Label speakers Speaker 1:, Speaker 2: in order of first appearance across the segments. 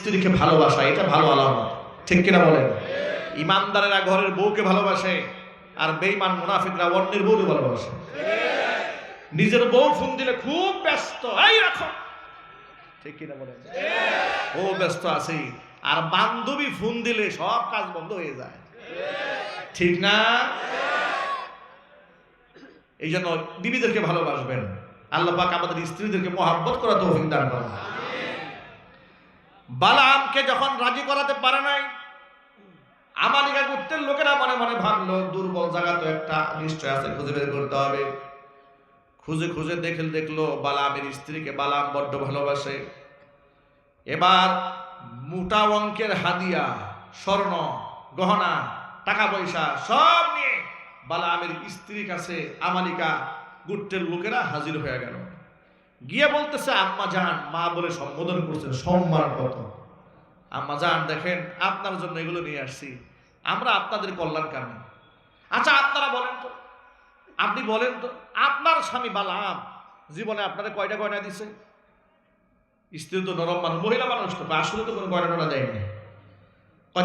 Speaker 1: স্ত্রীকে ভালোবাসা, এটা ভালো আলামত, ঠিক কিনা বলেন? ইমানদারেরা ঘরের বউকে ভালোবাসে, আর বেঈমান মুনাফিকরা অন্যের বউকে ভালোবাসে। নিজের বউ ফোন দিলে খুব ব্যস্ত, এই রাখো, ঠিক কিনা বলেন? ও ব্যস্ত আছে, আর বান্ধবী ফোন দিলে সব কাজ বন্ধ হয়ে যায়, ঠিক না? এই জন্য বিবিদেরকে ভালোবাসবেন। আল্লাহ পাক আমাদের স্ত্রীদেরকে মহব্বত করা তৌফিক দান করেন। বালামকে যখন রাজি করাতে পারে নাই, আমালিকা গোত্রের লোকেরা মনে মনে ভাবলো দুর্বল জায়গা তো একটা নিশ্চয় আছে, খুঁজে বের করতে হবে। খুঁজে খুঁজে দেখলো বালামের স্ত্রীকে বালাম বড্ড ভালোবাসে। এবার মোটা অঙ্কের হাদিয়া, স্বর্ণ গহনা, টাকা পয়সা সব নিয়ে বালামের স্ত্রীর কাছে আমালিকা গোত্রের লোকেরা হাজির হয়ে গেল। গিয়ে বলতেছে, আম্মা জান, মা বলে সম্বোধন করছে, সম্মান কত। আম্মা জান দেখেন, আপনার জন্য এগুলো নিয়ে আসছি, আমরা আপনাদের কল্যাণ কামী। আচ্ছা আপনারা বলেন তো, আপনি বলেন তো, আপনার স্বামী বালাম জীবনে আপনারা কয়টা গয়না দিছে? স্ত্রী তো নরম মানুষ, মহিলা মানুষ তো আসলে তো কোনো গয়না টয়না দেয়নি।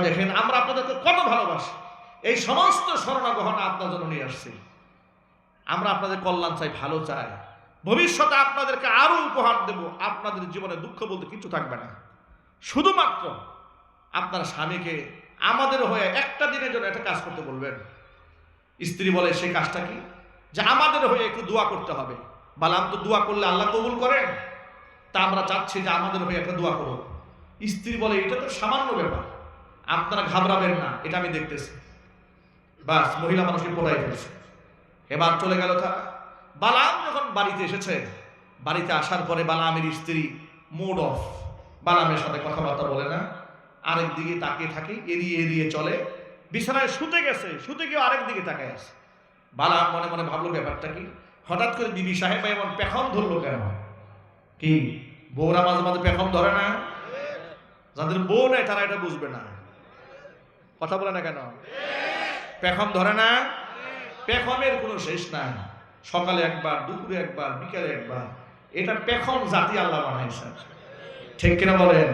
Speaker 1: দেখেন আমরা আপনাদেরকে কত ভালোবাসি, এই সমস্ত স্বর্ণ গহনা আপনার জন্য নিয়ে আসছি, আমরা আপনাদের কল্যাণ চাই, ভালো চাই, ভবিষ্যতে আপনাদেরকে আরো উপহার দেব, আপনাদের জীবনে দুঃখ বলতে কিছু থাকবে না। শুধুমাত্র আপনার স্বামীকে আমাদের হয়ে একটা দিনের জন্য একটা কাজ করতে বলবেন। স্ত্রী বলে, সেই কাজটা কি? যে আমাদের হয়ে একটু দোয়া করতে হবে। বালাম তো দোয়া করলে আল্লাহ কবুল করেন, তা আমরা চাচ্ছি যে আমাদের হয়ে একটা দোয়া করো। স্ত্রী বলে, এটা তো সামান্য ব্যাপার, আপনারা ঘাবড়াবেন না, এটা আমি দেখতেছি। বাস, মহিলা মানুষকে পড়াই ফেলছে। এবার চলে গেল তারা। বালাম যখন বাড়িতে এসেছে, বাড়িতে আসার পরে বালামের স্ত্রী মুড অফ, বালামের সাথে কথাবার্তা বলে না, আরেক দিকে তাকিয়ে থাকে, এড়িয়ে এড়িয়ে চলে। বিছানায় শুতে গেছে, শুতে গিয়ে আরেক দিকে তাকায় আছে। বালাম মনে মনে ভাবলো ব্যাপারটা কি, হঠাৎ করে বিবি সাহেব এমন পেখম ধরলো কেন? কি বউরা মাঝে মাঝে পেখম ধরে না? যাদের বউ নেই তারা এটা বুঝবে না, কথা বলে না কেন? পেখম ধরে না? পেখমের কোনো শেষ নাই, সকালে একবার, দুপুরে একবার, বিকালে একবার, এটা পেখম জাতি আল্লাহ বানাইছে, ঠিক কিনা বলেন?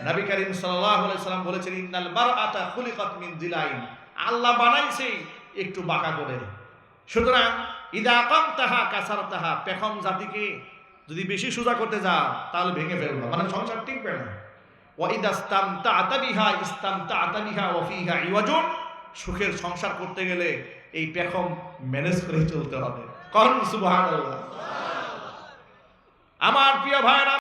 Speaker 1: নবী করিম সাল্লাল্লাহু আলাইহি সাল্লাম বলেছেন, ইন্নাল মারআতা খুলিকাত মিন দিলাইন, আল্লাহ বানাইছে একটু বাঁকা করে। সুতরাং ইদা কামতাহা কাসারতাহা, পেখম জাতিকে যদি বেশি সোজা করতে যাও তাহলে ভেঙে ফেলবে, মানে সংসার টিকবে না। ওয়া ইদা ইসতামতা'তা বিহা ইসতামতা'তা বিহা ওয়া ফিহা ইওয়াজুন, সুখের সংসার করতে গেলে এই পেখম ম্যানেজ করে চলতে হবে। কারণ সুবহানাল্লাহ। আমার প্রিয় ভাইরা,